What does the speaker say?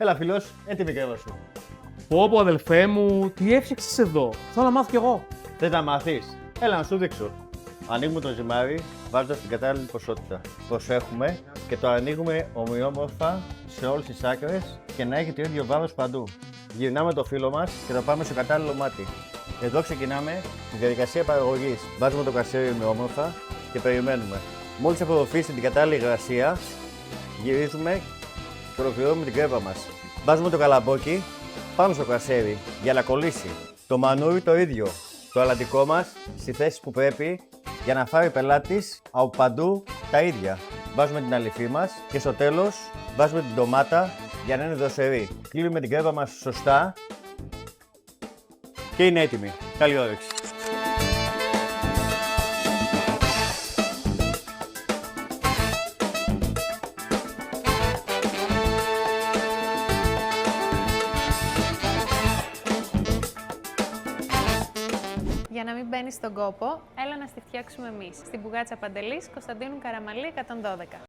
Έλα, φίλος, έτοιμη η κρέβα σου. Πω, αδελφέ μου, τι έφτιαξες εδώ. Θέλω να μάθω κι εγώ. Δεν τα μάθεις. Έλα να σου δείξω. Ανοίγουμε το ζυμάρι βάζοντας την κατάλληλη ποσότητα. Προσέχουμε και το ανοίγουμε ομοιόμορφα σε όλες τις άκρες και να έχει το ίδιο βάρος παντού. Γυρνάμε το φύλλο μας και το πάμε στο κατάλληλο μάτι. Εδώ ξεκινάμε τη διαδικασία παραγωγής. Βάζουμε το κρασί ομοιόμορφα και περιμένουμε. Μόλις απορροφήσει την κατάλληλη υγρασία, γυρίζουμε και ολοκληρώνουμε την κρέβα μας. Βάζουμε το καλαμπόκι πάνω στο κρασέρι για να κολλήσει. Το μανούρι το ίδιο. Το αλατικό μας στη θέση που πρέπει για να φάει ο πελάτης από παντού τα ίδια. Βάζουμε την αληφή μας και στο τέλος βάζουμε την ντομάτα για να είναι δροσερή. Κλείνουμε την κρέβα μας σωστά και είναι έτοιμη. Καλή όρεξη. Για να μην μπαίνει στον κόπο, έλα να στη φτιάξουμε εμείς. Στην Πουγάτσα Παντελής, Κωνσταντίνου Καραμαλή 112.